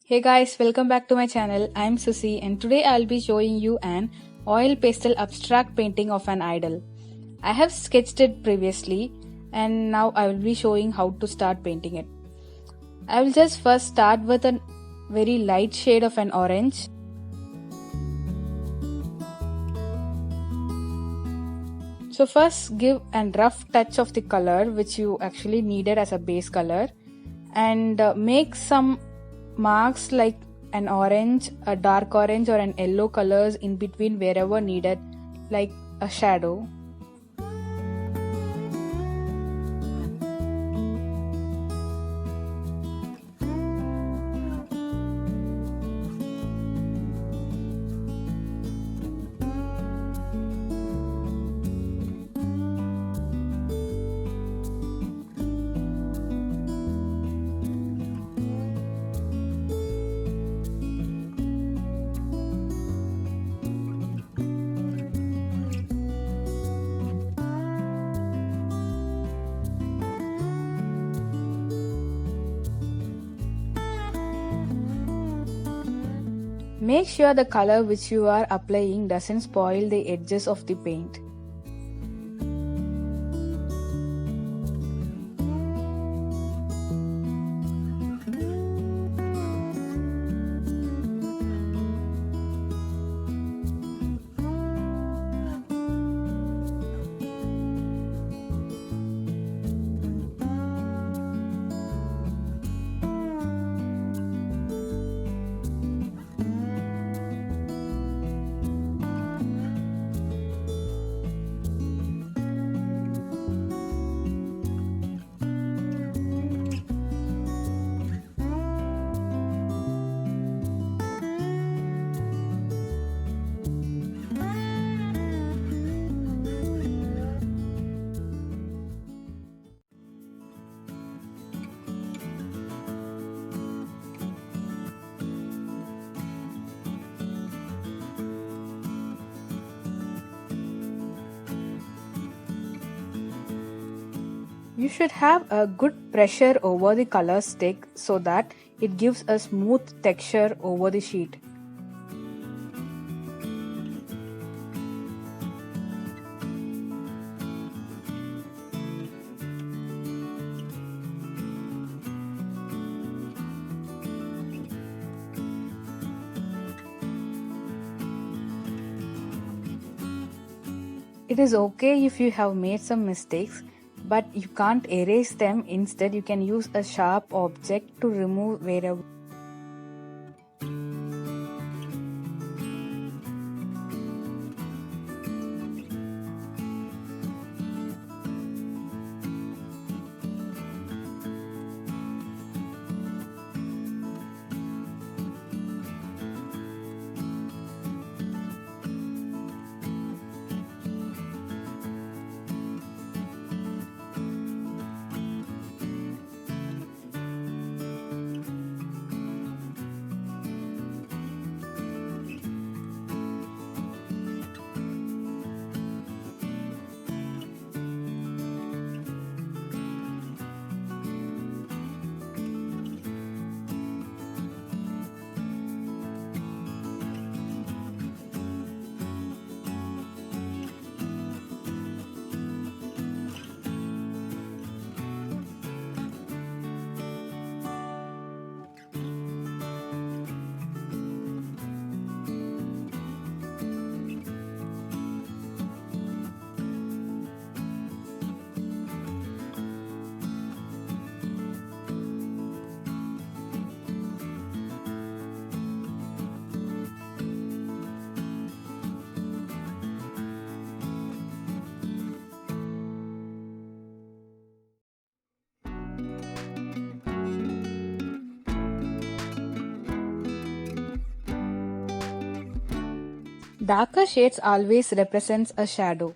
Hey guys, welcome back to my channel. I'm Susi and today I'll be showing you an oil pastel abstract painting of an idol. I have sketched it previously and now I will be showing how to start painting it. I will just first start with a very light shade of an orange. So first give a rough touch of the color which you actually needed as a base color and make some marks like an orange, a dark orange or an yellow colors in between wherever needed, like a shadow. Make sure the color which you are applying doesn't spoil the edges of the paint. You should have a good pressure over the color stick so that it gives a smooth texture over the sheet. It is okay if you have made some mistakes, but you can't erase them. Instead, you can use a sharp object to remove wherever. Darker shades always represents a shadow.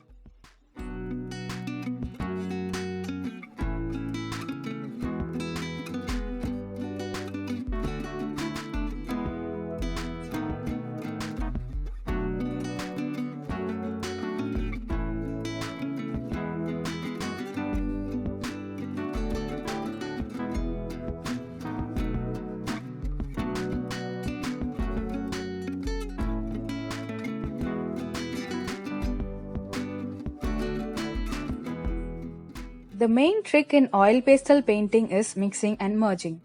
The main trick in oil pastel painting is mixing and merging.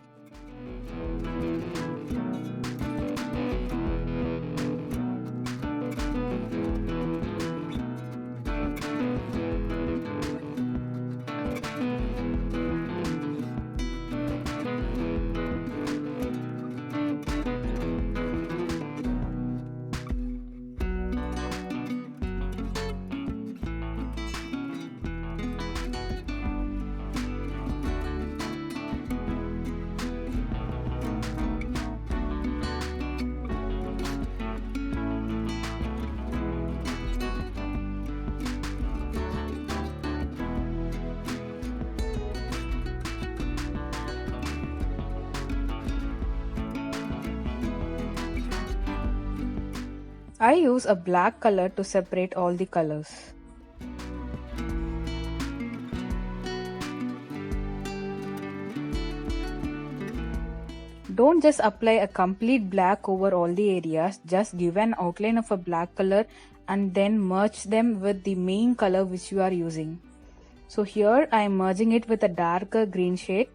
I use a black color to separate all the colors. Don't just apply a complete black over all the areas, just give an outline of a black color and then merge them with the main color which you are using. So here I am merging it with a darker green shade.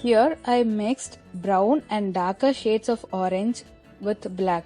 Here I mixed brown and darker shades of orange with black.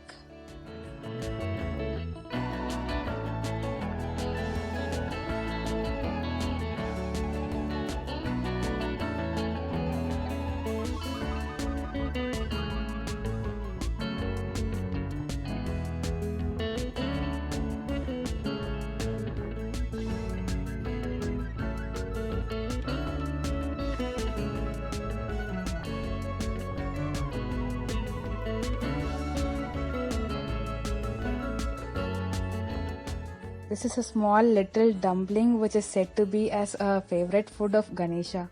This is a small little dumpling which is said to be as a favorite food of Ganesha.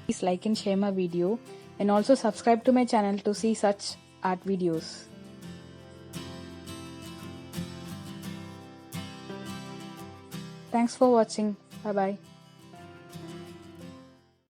Please like and share my video and also subscribe to my channel to see such art videos. Thanks for watching. Bye bye.